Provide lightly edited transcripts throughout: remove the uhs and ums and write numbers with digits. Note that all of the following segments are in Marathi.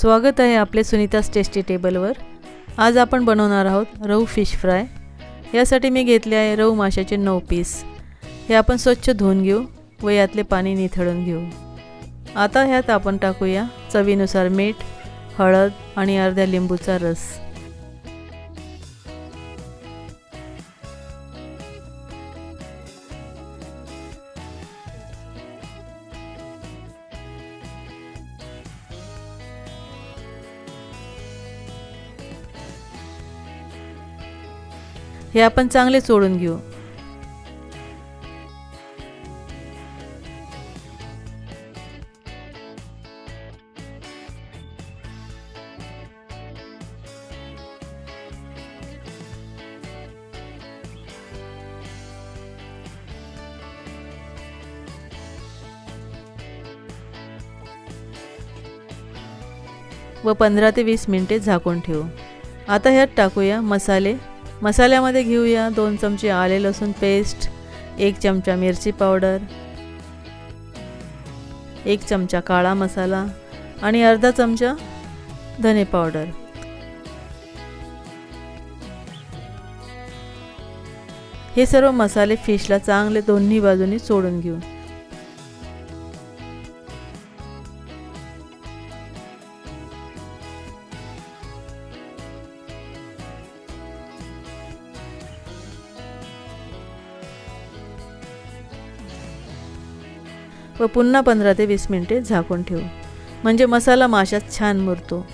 स्वागत आहे आपले सुनीता's टेस्टी टेबलवर। आज आपण बनवणार आहोत रहू फिश फ्राय। यासाठी मी घेतले आहे रहू माशाचे 9 पीस। हे आपण स्वच्छ धुवून घेऊ व यातले पाणी निथळून घेऊ। आता ह्यात आपण टाकूया चवीनुसार मीठ, हळद आणि अर्ध्या लिंबूचा रस। हे आपण चांगले चोळून घेऊ। व 15 ते 20 मिनिटे झाकून ठेवू। आता ह्यात टाकूया मसाले। मसाल्यामध्ये घेऊया 2 चमचे आले लसूण पेस्ट, 1 चमचा मिरची पावडर, 1 चमचा काळा मसाला आणि अर्धा चमचा धने पावडर। हे सर्व मसाले फिशला चांगले दोन्ही बाजूनी चोळून घेऊ। व पुन्हा 15 ते 20 मिनिटे झाकून ठेवू, म्हणजे मसाला माशात छान मुरतो।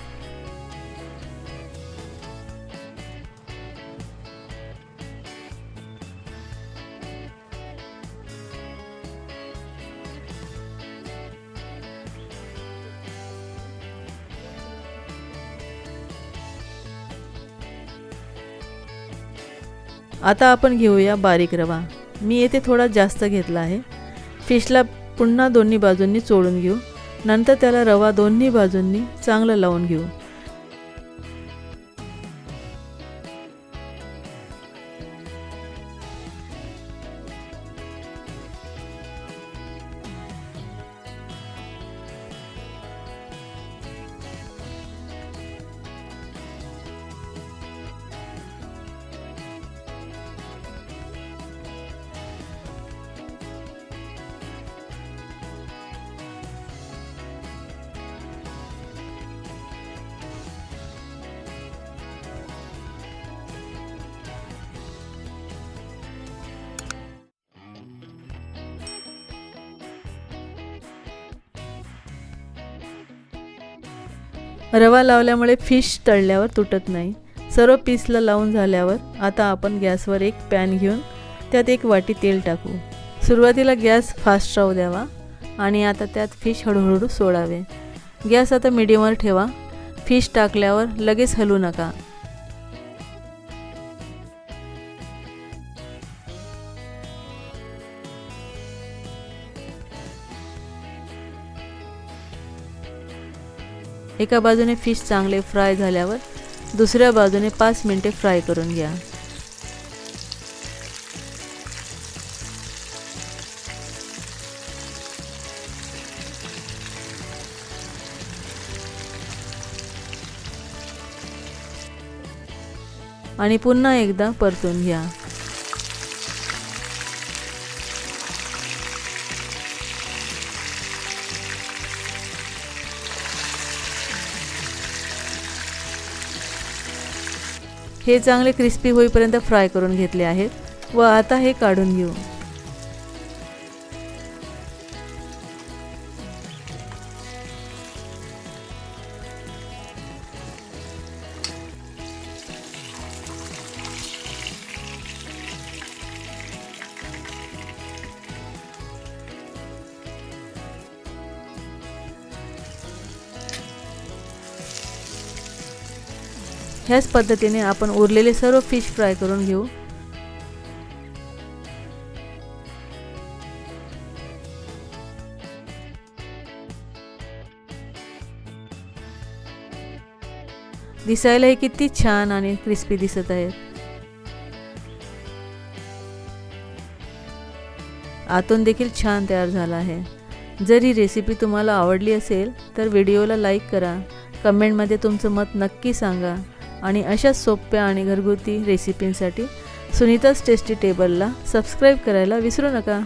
आता आपण घेऊया बारीक रवा। मी येथे थोडा जास्त घेतला आहे। फिशला पुन्हा दोन्ही बाजूंनी चोळून घेऊ। नंतर त्याला रवा दोन्ही बाजूंनी चांगलं लावून घेऊ। रवा लावल्यामुळे फिश तळल्यावर तुटत नाही। सर्व पीसला लावून झाल्यावर आता आपण गॅसवर एक पॅन घेऊन त्यात 1 वाटी तेल टाकू। सुरुवातीला गॅस फास्ट राहू द्यावा आणि आता त्यात फिश हळूहळू सोडावे। गॅस आता मीडियमवर ठेवा। फिश टाकल्यावर लगेच हलवू नका। एका बाजूने फिश चांगले फ्राय झाल्यावर दुसऱ्या बाजूने 5 मिनिटे फ्राय करून घ्या। आणि पुन्हा एकदा परतून घ्या। हे चांगले क्रिस्पी होईपर्यंत फ्राय करून घेतले आहेत व आता हे काढून घेऊ। ह्याच पद्धतीने आपण उरलेले सर्व फिश फ्राय करून घेऊ। दिसायला हे किती छान आणि क्रिस्पी दिसत आहेत। आतून देखील छान तयार झाला आहे। जर ही रेसिपी तुम्हाला आवडली असेल तर व्हिडिओला लाईक करा, कमेंटमध्ये तुमचं मत नक्की सांगा आणि अशाच सोप्या आणि घरगुती रेसिपींसाठी सुनीताज टेस्टी टेबलला सबस्क्राईब करायला विसरू नका.